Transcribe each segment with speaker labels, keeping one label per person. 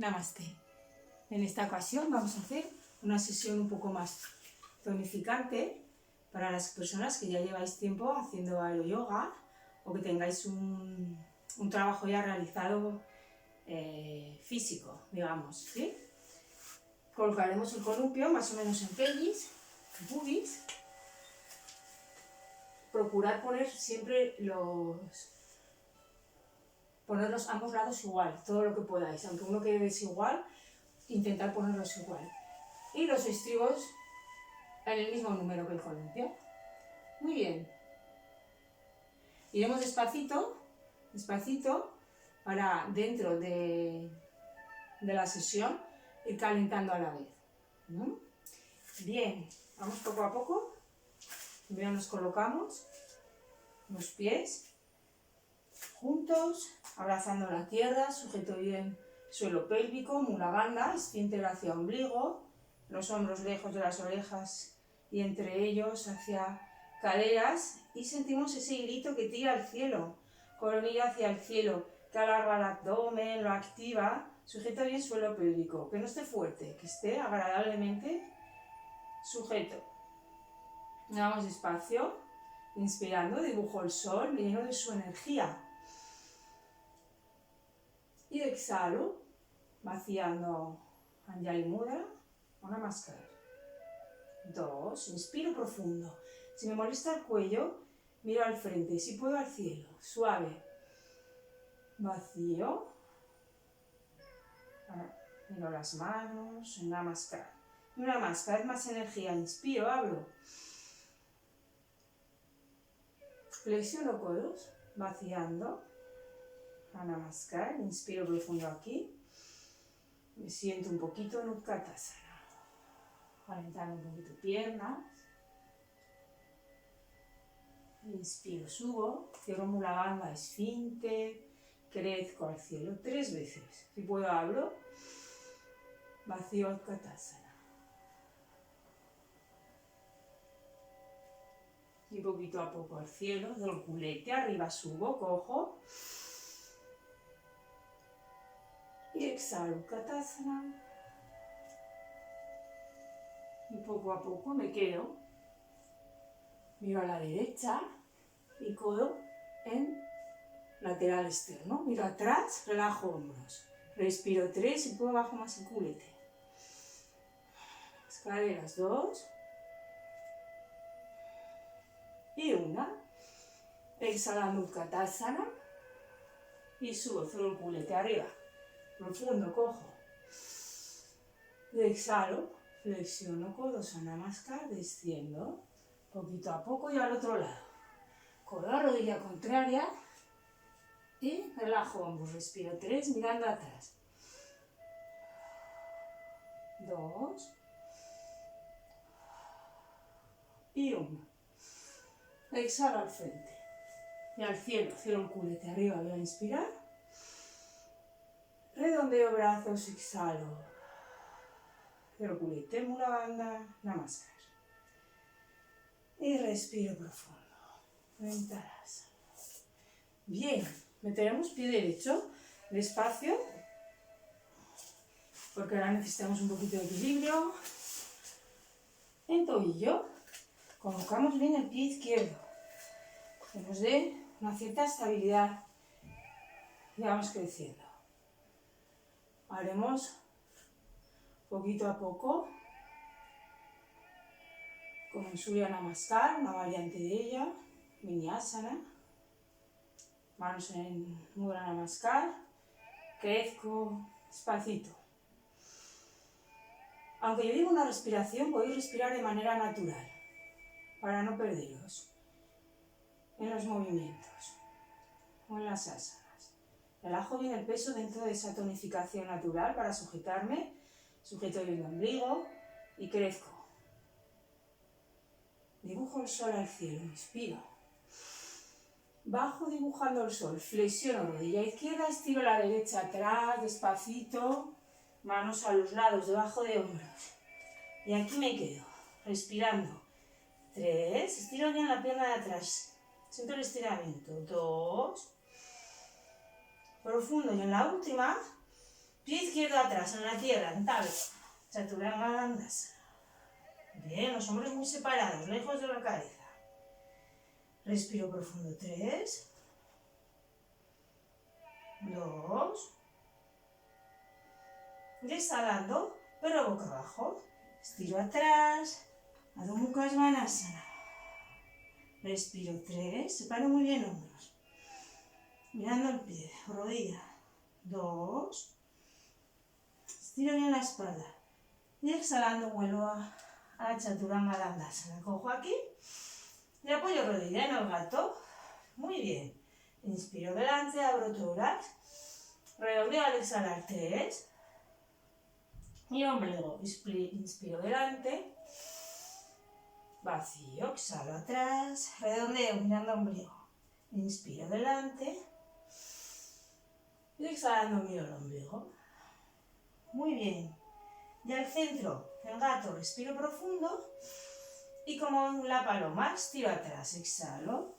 Speaker 1: Namaste. En esta ocasión vamos a hacer una sesión un poco más tonificante para las personas que ya lleváis tiempo haciendo aeroyoga o que tengáis un trabajo ya realizado físico, digamos, ¿sí? Colocaremos el columpio más o menos en pelvis, pubis. Procurar poner siempre ponerlos ambos lados igual, todo lo que podáis, aunque uno quede desigual, intentar ponerlos igual. Y los estribos en el mismo número que el columpio. Muy bien. Iremos despacito, despacito, para dentro de la sesión ir calentando a la vez. Bien, vamos poco a poco. Primero nos colocamos los pies juntos, abrazando la tierra, sujeto bien suelo pélvico, mula bandha, esfínter hacia ombligo, los hombros lejos de las orejas y entre ellos hacia caderas, y sentimos ese hilito que tira al cielo, coronilla hacia el cielo, que alarga el abdomen, lo activa, sujeta bien suelo pélvico, que no esté fuerte, que esté agradablemente sujeto. Vamos despacio, inspirando, dibujo el sol lleno de su energía. Y exhalo, vaciando Anjali Mudra, una máscara. 2, inspiro profundo. Si me molesta el cuello, miro al frente, si puedo al cielo, suave. Vacío. Miro las manos, una máscara. Una máscara, es más energía. Inspiro, abro. Flexiono codos, vaciando. Namaskar, inspiro profundo aquí. Me siento un poquito en Utkatasana. Calentando un poquito piernas. Inspiro, subo. Cierro mula bandha, esfínter. Crezco al cielo 3 veces. Si puedo, abro. Vacío Utkatasana. Y poquito a poco al cielo, del culete, arriba subo, cojo. Y exhalo Utkatasana. Y poco a poco me quedo. Miro a la derecha y codo en lateral externo. Miro atrás, relajo hombros. Respiro 3 y puedo bajo más el culete. Caderas 2. Y 1. Exhalando Utkatasana. Y subo, cierro el culete arriba. Profundo, cojo. Y exhalo, flexiono codos a Namaskar, desciendo. Poquito a poco y al otro lado. Codo a rodilla contraria. Y relajo hombros. Respiro 3, mirando atrás. 2. Y 1. Exhalo al frente. Y al cielo, cierro el culete arriba, voy a inspirar. Redondeo brazos, exhalo. Cierro culete, mula bandha, namaskar. Y respiro profundo. Ventanas. Bien, meteremos pie derecho despacio, porque ahora necesitamos un poquito de equilibrio. En tobillo, colocamos bien el pie izquierdo, que nos dé una cierta estabilidad y vamos creciendo. Haremos poquito a poco con Surya Namaskar, una variante de ella, Vinyasana, manos en Mudra Namaskar, crezco despacito. Aunque yo digo una respiración, podéis respirar de manera natural, para no perderos en los movimientos o en las asanas. Relajo bien el peso dentro de esa tonificación natural para sujetarme, sujeto el ombligo y crezco. Dibujo el sol al cielo, inspiro. Bajo dibujando el sol, flexiono rodilla izquierda, estiro la derecha atrás, despacito, manos a los lados, debajo de hombros. Y aquí me quedo, respirando. 3, estiro bien la pierna de atrás, siento el estiramiento. 2, profundo, y en la última Pie izquierdo atrás, en la tierra, en tabla. Chaturanga Dandasana. Bien, los hombros muy separados, lejos de la cabeza. Respiro profundo, 3, 2. Y exhalando, pero boca abajo. Estiro atrás, Adho Mukha Svanasana. Respiro 3, separo muy bien hombros. Mirando el pie, rodilla. 2. Estiro bien la espalda. Y exhalando vuelvo a Chaturanga Dandasana. Cojo aquí y apoyo rodilla en el gato. Muy bien. Inspiro delante, abro tórax. Redondeo al exhalar 3. Y ombligo. Inspiro delante. Vacío. Exhalo atrás. Redondeo mirando ombligo. Inspiro delante. Y exhalando miro el ombligo. Muy bien. Y al centro, el gato, respiro profundo. Y como la paloma, estiro atrás, exhalo.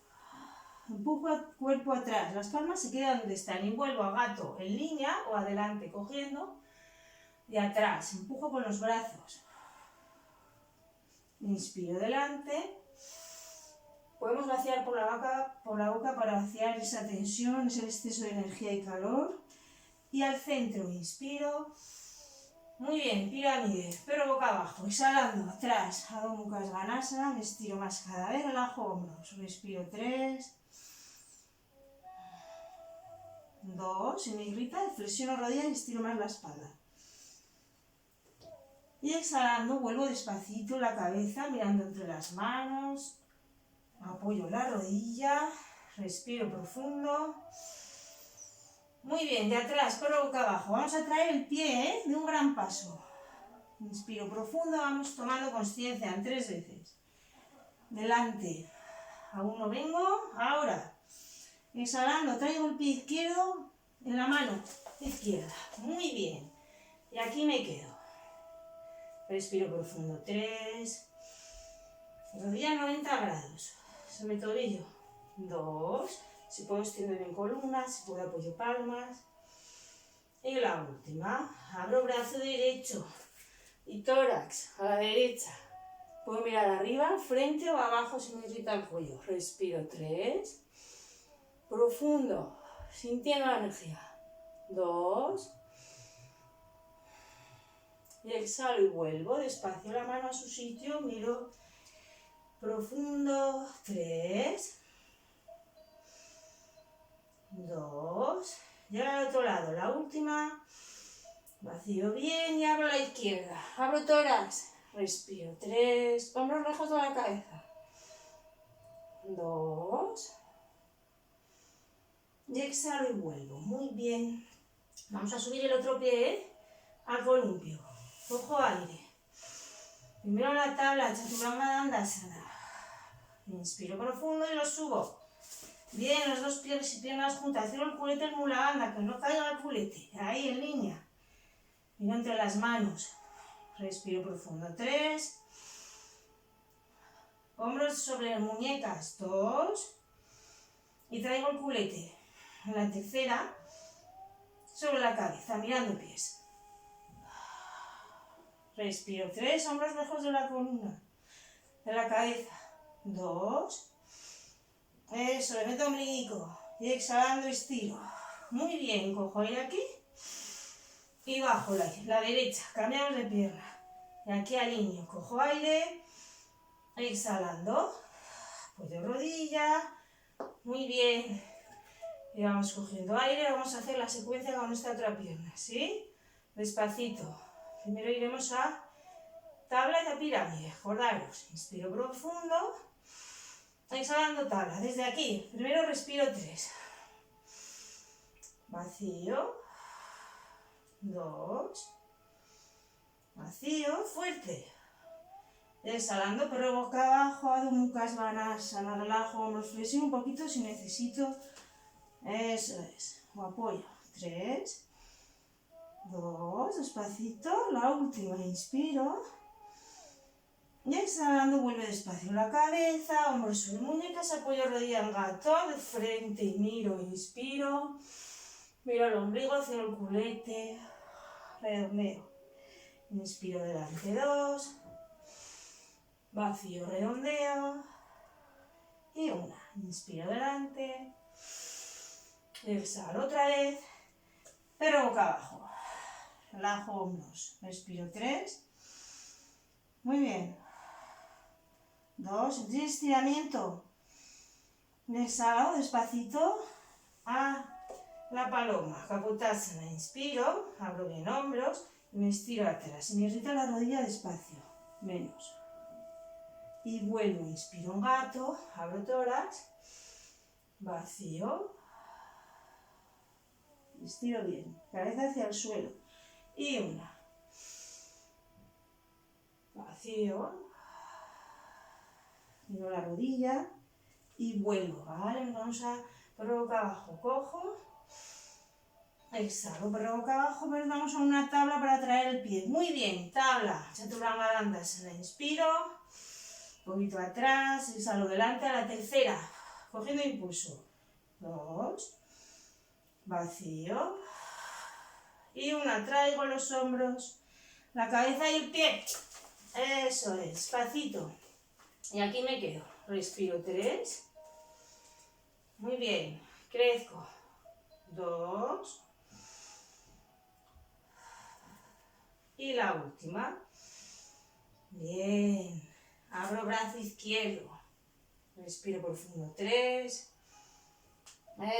Speaker 1: Empujo el cuerpo atrás, las palmas se quedan donde están y vuelvo a gato en línea o adelante cogiendo. Y atrás, empujo con los brazos. Inspiro delante. Podemos vaciar por la boca para vaciar esa tensión, ese exceso de energía y calor. Y al centro, inspiro. Muy bien, pirámide, pero boca abajo, exhalando, atrás, Adho Mukha Svanasana, me estiro más cada vez, relajo hombros, respiro 3, 2, si me irrita, flexiono rodillas y estiro más la espalda. Y exhalando, vuelvo despacito la cabeza, mirando entre las manos, apoyo la rodilla, respiro profundo. Muy bien, de atrás, pero boca abajo. Vamos a traer el pie, de un gran paso. Inspiro profundo, vamos tomando conciencia en 3 veces. Delante. A 1 vengo, ahora. Exhalando, traigo el pie izquierdo en la mano izquierda. Muy bien. Y aquí me quedo. Respiro profundo, 3. Rodilla 90 grados. Sobre tobillo, 2. Si puedo extender en columna, si puedo apoyo palmas. Y la última, abro brazo derecho y tórax a la derecha. Puedo mirar arriba, frente o abajo si me irrita el cuello. Respiro 3. Profundo, sintiendo la energía. 2. Y exhalo y vuelvo despacio la mano a su sitio, miro profundo. 3. 2, llega al otro lado, la última, vacío bien y abro la izquierda, abro tórax, respiro 3, hombros lejos de la cabeza, 2, y exhalo y vuelvo, muy bien. Vamos a subir el otro pie al columpio, cojo aire, primero la tabla, Chaturanga Dandasana, inspiro profundo y lo subo. Bien, los dos pies y piernas juntas. Cierro el culete en Mula Bandha, que no caiga el culete. Ahí, en línea. Miro entre las manos. Respiro profundo. 3. Hombros sobre las muñecas. 2. Y traigo el culete. En la tercera, sobre la cabeza, mirando pies. Respiro 3. Hombros lejos de la columna. De la cabeza. 2. Eso, le meto ombligo. Y exhalando, estiro. Muy bien, cojo aire aquí. Y bajo la derecha. Cambiamos de pierna. Y aquí alineo. Cojo aire. Exhalando. Apoyo rodilla. Muy bien. Y vamos cogiendo aire. Vamos a hacer la secuencia con esta otra pierna. ¿Sí? Despacito. Primero iremos a tabla y a pirámide. Acordaros. Inspiro profundo. Exhalando tabla, desde aquí, primero respiro 3, vacío, 2, vacío, fuerte, exhalando, pero boca abajo, Adho Mukha Svanasana, relajo, hombros, flexiono un poquito si necesito, eso es, o apoyo, 3, 2, despacito, la última, inspiro. Y exhalando, vuelve despacio la cabeza, hombros sobre muñecas, apoyo rodilla en gato, de frente y miro, inspiro, miro el ombligo, cierro el culete, redondeo. Inspiro delante 2, vacío, redondeo, y 1. Inspiro delante, exhalo otra vez, pero boca abajo. Relajo hombros, respiro 3, muy bien. 2, estiramiento. Exhalo despacito a la paloma, Kapotasana. Inspiro, abro bien hombros y me estiro atrás. Y me irrita la rodilla despacio, menos. Y vuelvo, inspiro un gato, abro tórax, vacío. Estiro bien, cabeza hacia el suelo. Y 1. Vacío. Miro la rodilla y vuelvo, ¿vale? Vamos a por boca abajo, cojo, exhalo, por boca abajo, pero vamos a una tabla para traer el pie. Muy bien, tabla, Chaturanga Dandasana. Inspiro, un poquito atrás, exhalo delante a la tercera, cogiendo impulso. 2, vacío, y 1, traigo los hombros, la cabeza y el pie. Eso es, despacito. Y aquí me quedo. Respiro 3. Muy bien. Crezco. 2. Y la última. Bien. Abro brazo izquierdo. Respiro profundo. 3.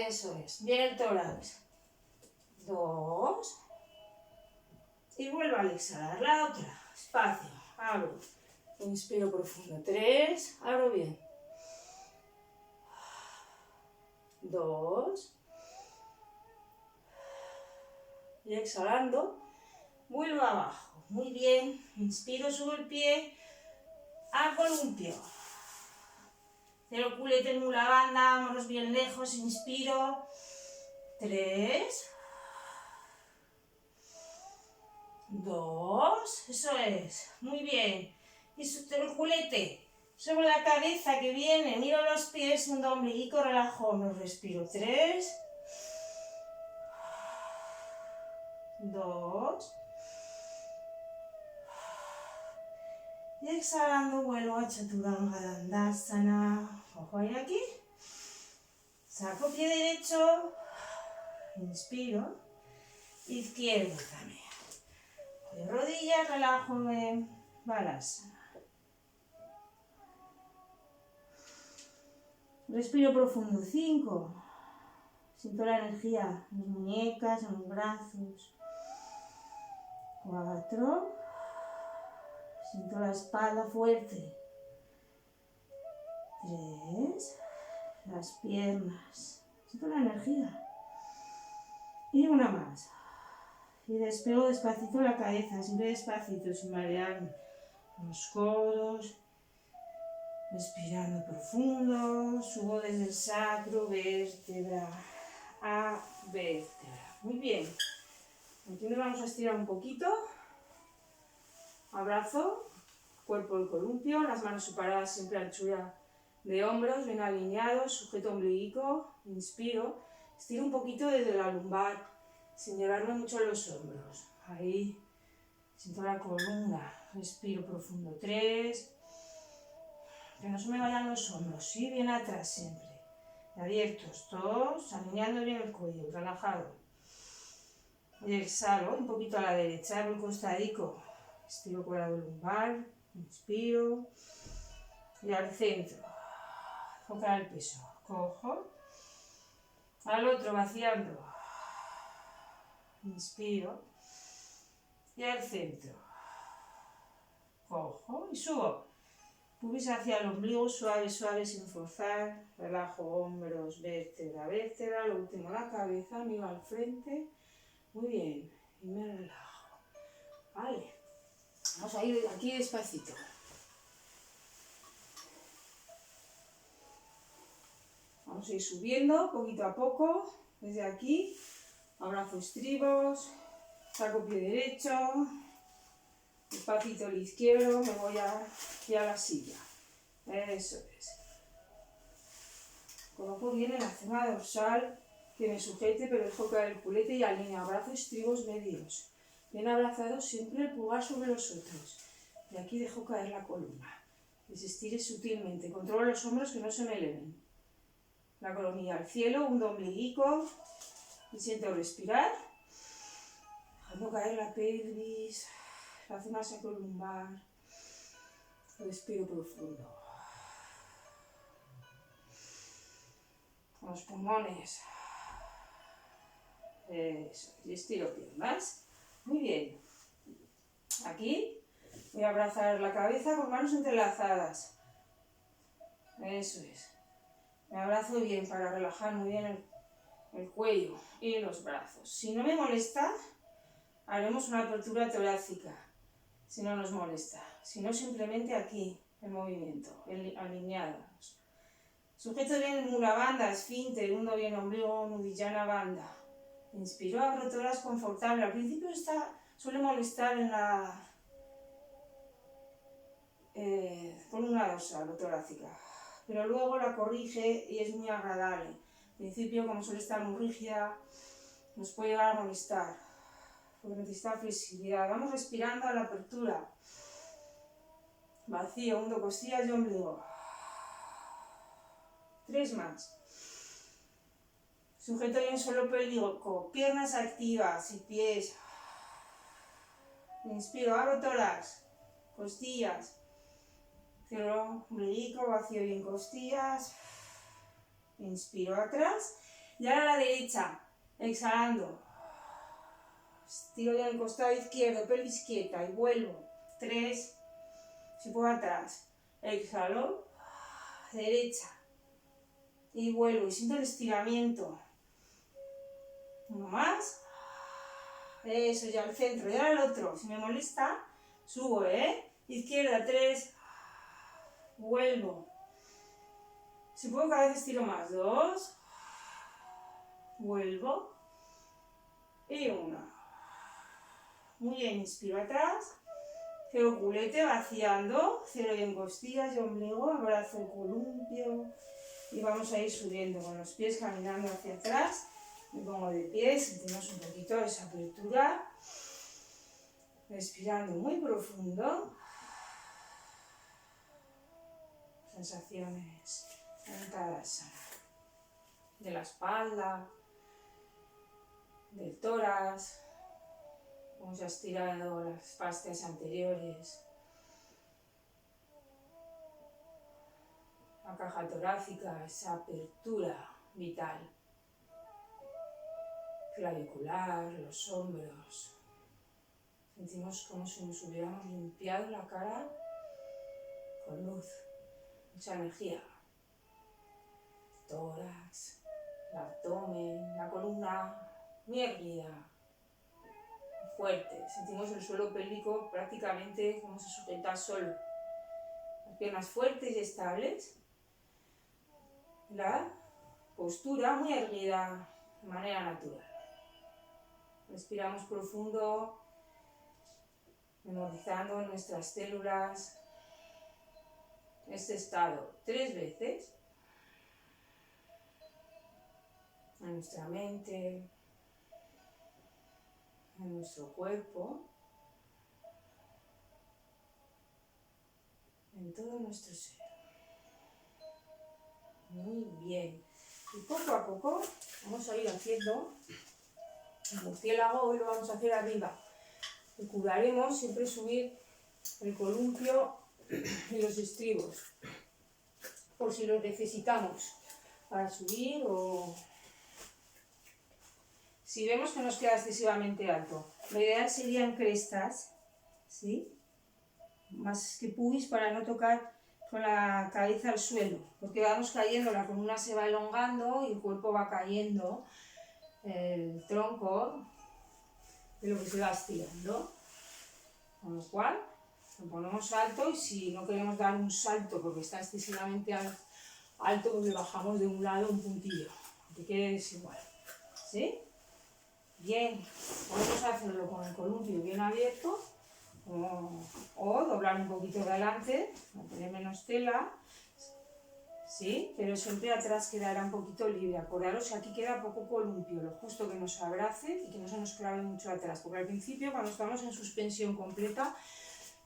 Speaker 1: Eso es. Bien el tórax. 2. Y vuelvo al exhalar. La otra. Espacio. Abro. Inspiro profundo. 3. Abro bien. 2. Y exhalando, vuelvo abajo. Muy bien. Inspiro, subo el pie a columpio. Cero culete en Mula Bandha, manos bien lejos. Inspiro. 3. 2. Eso es. Muy bien. Y cero el culete sobre la cabeza que viene. Miro los pies, un ombligo, relajo hombros. Respiro. 3. 2. Y exhalando vuelvo a Chaturanga Dandasana. Ojo ahí aquí. Saco pie derecho. Inspiro. Izquierdo también. De rodillas, relajo en Balasana. Respiro profundo. 5. Siento la energía en las muñecas, en los brazos. 4. Siento la espalda fuerte. 3. Las piernas. Siento la energía. Y una más. Y despego despacito la cabeza, siempre despacito, sin marearme. Los codos. Respirando profundo. Subo desde el sacro, vértebra a vértebra. Muy bien. Aquí nos vamos a estirar un poquito. Abrazo, cuerpo del columpio, las manos separadas siempre a anchura de hombros, bien alineados, sujeto ombligo, inspiro, estiro un poquito desde la lumbar, sin llevarme mucho los hombros. Ahí, siento la columna, respiro profundo. 3, que no se me vayan los hombros, sí, bien atrás siempre, abiertos, 2, alineando bien el cuello, relajado. Y exhalo, un poquito a la derecha, abro el costadico. Estiro cuadrado lumbar, inspiro y al centro, enfocar el peso, cojo, al otro vaciando, inspiro y al centro, cojo y subo, pubis hacia el ombligo, suave, suave, sin forzar, relajo hombros, vértebra, vértebra, lo último la cabeza, miro al frente, muy bien, y me relajo, vale. Vamos a ir aquí despacito. Vamos a ir subiendo poquito a poco. Desde aquí, abrazo estribos, saco pie derecho, despacito el izquierdo, me voy aquí a la silla. Eso es. Coloco bien en la zona dorsal que me sujete, pero dejo caer el culete y alineo abrazo estribos medios. bien abrazados, siempre el pulgar sobre los otros. Y aquí dejo caer la columna. Que se estire sutilmente. Controlo los hombros que no se me eleven. La coronilla al cielo, hundo ombliguico. Y siento respirar. Dejando caer la pelvis, la zona sacrolumbar. Respiro profundo. Los pulmones. Eso. Y estiro piernas. Muy bien. Aquí voy a abrazar la cabeza con manos entrelazadas. Eso es. Me abrazo bien para relajar muy bien el cuello y los brazos. Si no me molesta, haremos una apertura torácica. Si no nos molesta. Si no, simplemente aquí, el movimiento, alineados. Sujeto bien Mula Bandha, esfínter, hundo bien ombligo, Nudiyana Bandha. Inspiro, abro tórax confortable. Al principio suele molestar en la columna dorsal o torácica, pero luego la corrige y es muy agradable. Al principio, como suele estar muy rígida, nos puede llegar a molestar, porque necesita flexibilidad. Vamos respirando a la apertura. Vacío, hundo costillas y ombligo. 3 más. Sujeto bien suelo pélvico, piernas activas y pies. Inspiro, abro tórax, costillas. Cierro ombligo, vacío bien costillas. Inspiro atrás. Y ahora a la derecha, exhalando. Estiro bien el costado izquierdo, pelvis quieta y vuelvo. 3. Si puedo atrás. Exhalo. Derecha. Y vuelvo. Y siento el estiramiento. 1 más. Eso, ya al centro. Y ahora al otro. Si me molesta, subo, Izquierda, 3. Vuelvo. Si puedo, cada vez estiro más. 2. Vuelvo. Y 1. Muy bien, inspiro atrás. Cierro culete, vaciando. Cierro bien costillas y ombligo. Abrazo el columpio. Y vamos a ir subiendo con los pies caminando hacia atrás. Me pongo de pie, sentimos un poquito esa apertura. Respirando muy profundo. Sensaciones en Tadasana. De la espalda, del tórax. Cómo se ha estirado las fascias anteriores. La caja torácica, esa apertura vital. Clavicular, los hombros. Sentimos como si nos hubiéramos limpiado la cara con luz, mucha energía. Tórax, el abdomen, la columna muy erguida, muy fuerte. Sentimos el suelo pélvico prácticamente como se sujeta solo. Las piernas fuertes y estables. La postura muy erguida de manera natural. Respiramos profundo, memorizando en nuestras células este estado 3 veces. En nuestra mente, en nuestro cuerpo, en todo nuestro ser. Muy bien. Y poco a poco vamos a ir haciendo el murciélago. Hoy lo vamos a hacer arriba. Procuraremos siempre subir el columpio y los estribos, por si los necesitamos para subir o si vemos que nos queda excesivamente alto. Lo ideal serían crestas, ¿sí? Más que pubis, para no tocar con la cabeza al suelo, porque vamos cayendo, la columna se va elongando y el cuerpo va cayendo, el tronco de lo que se va estirando. Con lo cual, lo ponemos alto y si no queremos dar un salto porque está excesivamente alto, pues le bajamos de un lado un puntillo, que quede desigual, ¿sí? Bien, podemos hacerlo con el columpio bien abierto o doblar un poquito de adelante, para tener menos tela. ¿sí? Pero siempre atrás quedará un poquito libre. Acordaros que aquí queda poco columpio, lo justo que nos abrace y que no se nos clave mucho atrás, porque al principio, cuando estamos en suspensión completa,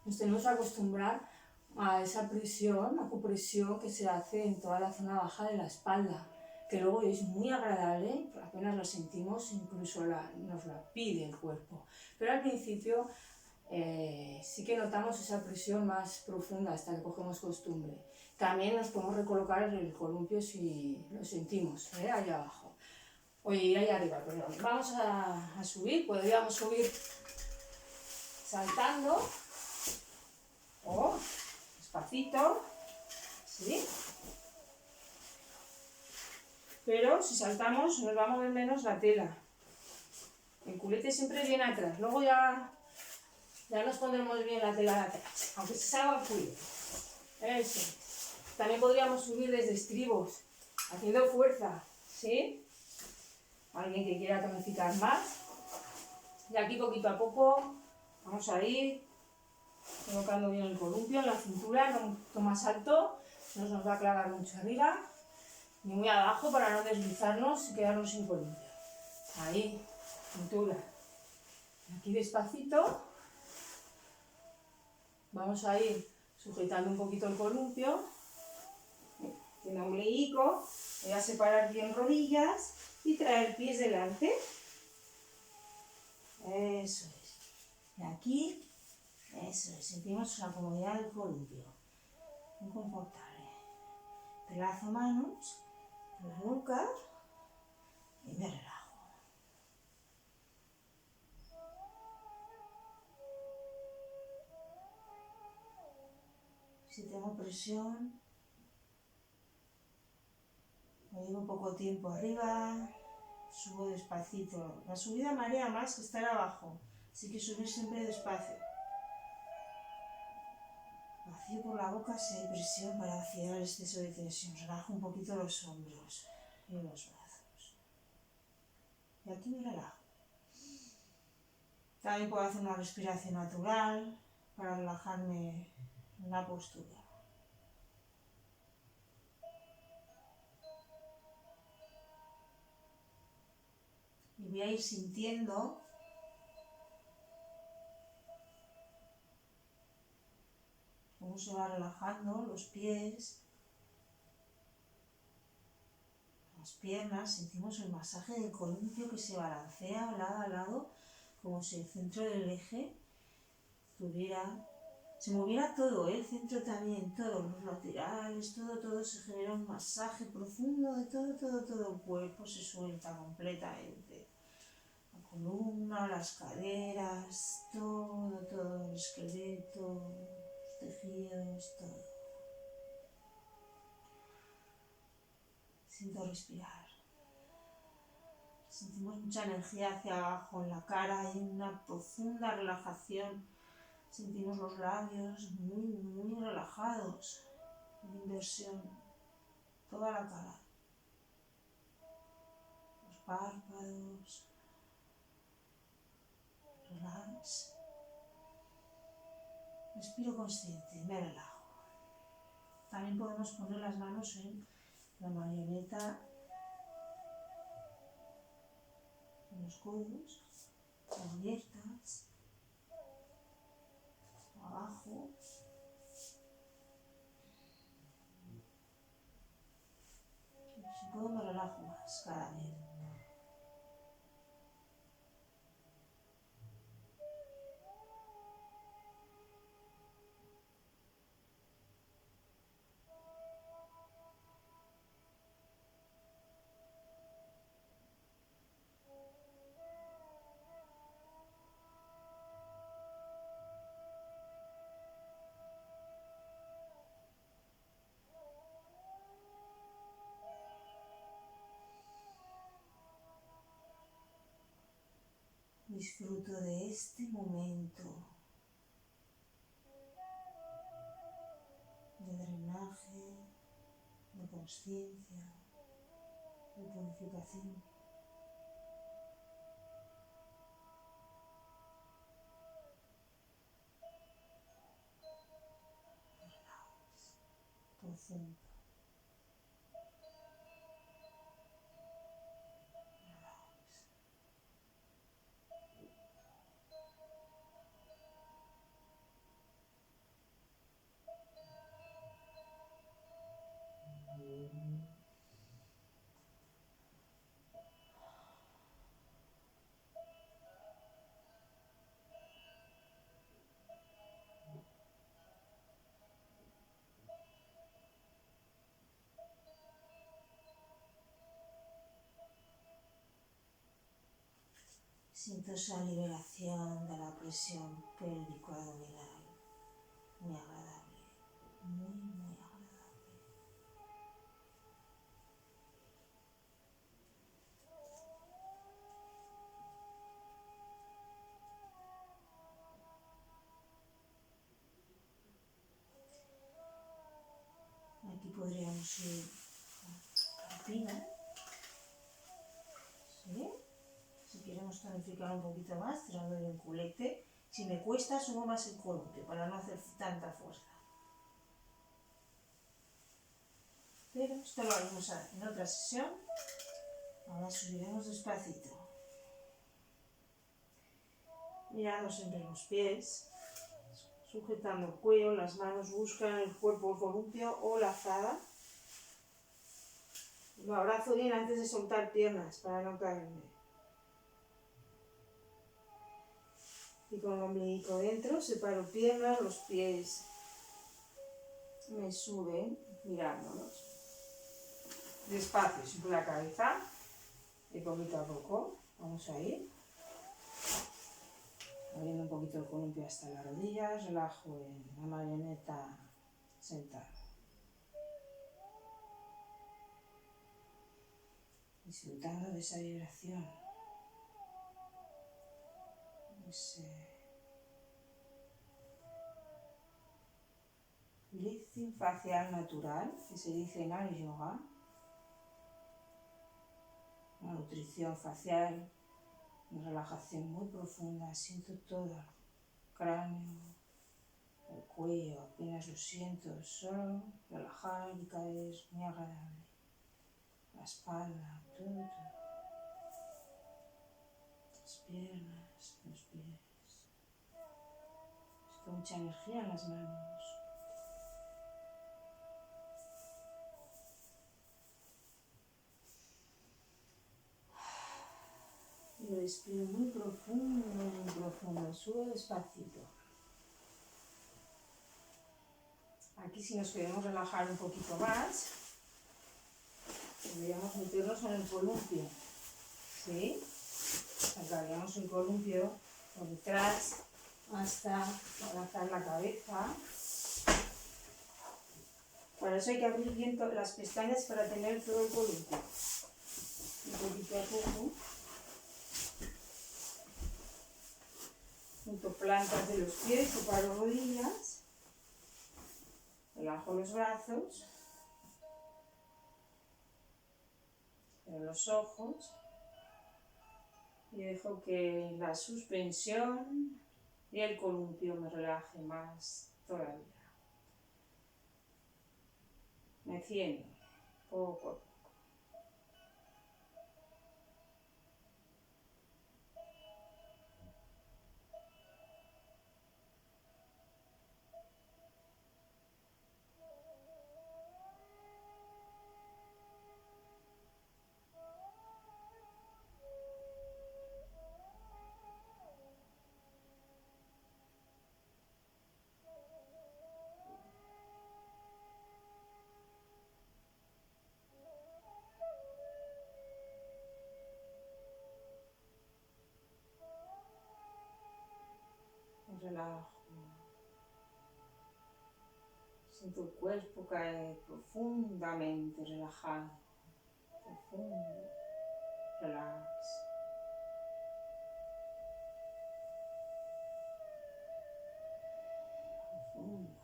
Speaker 1: nos tenemos que acostumbrar a esa presión, acupresión que se hace en toda la zona baja de la espalda, que luego es muy agradable, apenas la sentimos, incluso nos la pide el cuerpo. Pero al principio sí que notamos esa presión más profunda hasta que cogemos costumbre. También nos podemos recolocar el columpio si lo sentimos, ahí abajo. Oye, ahí arriba, perdón. Vamos a subir, podríamos subir saltando o despacito, ¿sí? Pero si saltamos nos va a mover menos la tela. El culete siempre viene atrás, luego ya nos pondremos bien la tela de atrás, aunque se salga el culete. Eso. También podríamos subir desde estribos, haciendo fuerza, ¿sí? Alguien que quiera tonificar más. Y aquí poquito a poco vamos a ir colocando bien el columpio en la cintura, no un poquito más alto, no nos va a clavar mucho arriba, ni muy abajo para no deslizarnos y quedarnos sin columpio. Ahí, cintura. Aquí despacito vamos a ir sujetando un poquito el columpio, haciendo un ombligo. Voy a separar bien rodillas y traer pies delante. Eso es. Y aquí, eso es. Sentimos la comodidad del columpio. Muy confortable. Relajo manos, la nuca y me relajo. Si tengo presión, me llevo poco tiempo arriba, subo despacito. La subida marea más que estar abajo, así que subir siempre despacio. Vacío por la boca si hay presión para vaciar el exceso de tensión. Relajo un poquito los hombros y los brazos. Y aquí me relajo. También puedo hacer una respiración natural para relajarme en la postura. Y voy a ir sintiendo cómo se va relajando los pies, las piernas. Sentimos el masaje del columpio que se balancea lado a lado, como si el centro del eje se moviera todo, el centro también, todos los laterales, todo se genera un masaje profundo de todo el cuerpo se suelta completamente. La columna, las caderas, todo el esqueleto, los tejidos, todo. Siento respirar. Sentimos mucha energía hacia abajo en la cara, hay una profunda relajación. Sentimos los labios muy relajados, una inversión, toda la cara, los párpados, relax. Respiro consciente, me relajo. También podemos poner las manos en la marioneta, en los codos, abiertas, abajo. Si puedo me relajo más cada vez. Disfruto de este momento de drenaje, de consciencia, de purificación. Relax, profundo. Siento esa liberación de la presión pélvico-abdominal. Muy agradable, muy, muy agradable. Aquí podríamos ir a la pina, ¿sí? Si queremos tonificar un poquito más, tirando de un culete. Si me cuesta, subo más el columpio para no hacer tanta fuerza. Pero esto lo haremos en otra sesión. Ahora subiremos despacito. Mirando siempre los pies, sujetando el cuello, las manos buscan el cuerpo, el columpio o la azada. Lo abrazo bien antes de soltar piernas para no caerme. Y con el ombligo dentro, separo piernas, los pies me suben mirándolos. Despacio, siempre la cabeza, y poquito a poco, vamos a ir. Abriendo un poquito el columpio hasta las rodillas, relajo en la marioneta sentada. Disfrutando de esa vibración. Ese lifting facial natural que se dice en el yoga. Una nutrición facial, una relajación muy profunda. Siento todo el cráneo, el cuello, apenas lo siento, solo relajar y caer, muy agradable. La espalda, todo. Las piernas, los pies. Siento mucha energía en las manos. Y respiro muy profundo, subo despacito. Aquí si nos queremos relajar un poquito más, podríamos meternos en el columpio, ¿sí? Sacaríamos el columpio por detrás hasta abrazar la cabeza. Para eso hay que abrir bien las pestañas para tener todo el columpio. Un poquito a poco. Junto plantas de los pies, separo rodillas. Relajo los brazos. Cierro los ojos. Y dejo que la suspensión y el columpio me relaje más todavía. Meciendo poco a poco. Relajo. Siento el cuerpo caer profundamente relajado. Profundo. Relax. Profundo.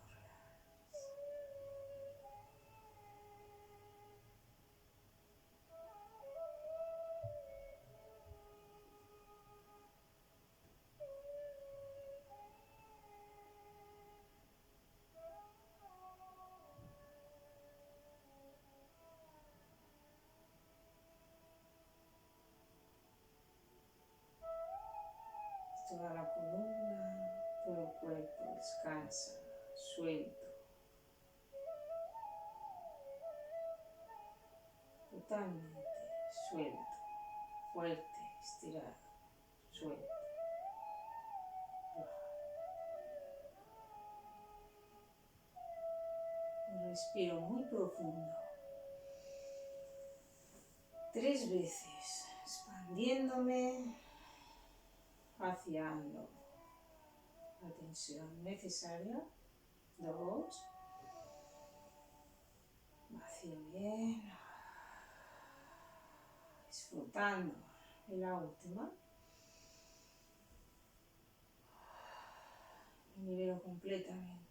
Speaker 1: Toda la columna, todo el cuerpo descansa, suelto. Totalmente suelto, fuerte, estirado, suelto. Un respiro muy profundo. 3 veces, expandiéndome vaciando la tensión necesaria. 2. Vacío bien. Disfrutando de la última. Me libero completamente.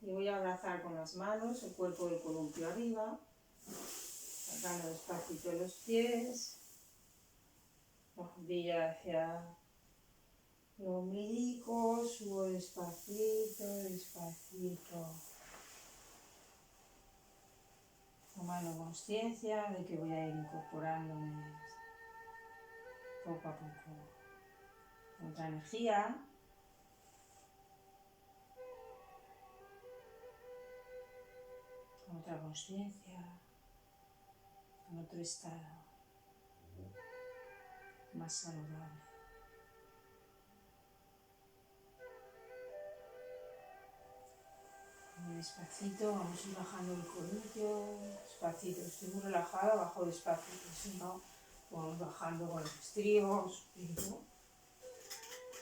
Speaker 1: Y voy a abrazar con las manos el cuerpo del columpio arriba, sacando despacito los pies, la rodilla hacia el ombligo, subo despacito, despacito, tomando conciencia de que voy a ir incorporándome poco a poco con otra energía. Con otra conciencia, en otro estado más saludable. Muy despacito, vamos a ir bajando el columpio, despacito, estoy muy relajada, bajo despacito, si no, vamos bajando con los estribos,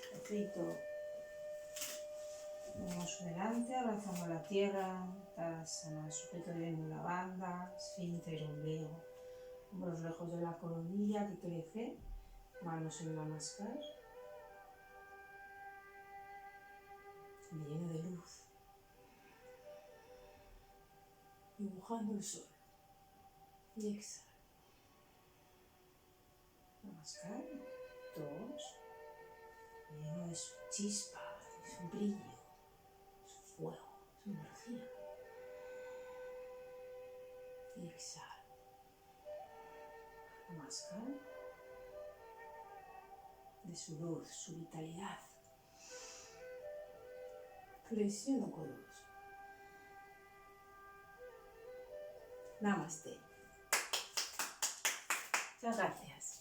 Speaker 1: despacito. Vamos delante, abrazando la tierra, Tadasana, sujeto bien la banda, esfínter, ombligo, hombros lejos de la coronilla que crece, manos en Namaskar, me lleno de luz, dibujando el sol, y exhalo. Namaskar, 2, me lleno de su chispa, de su brillo, su fuego, su energía, y exhalo. Namaskar, de su luz, su vitalidad. Flexiono codos. Namaste. Muchas gracias.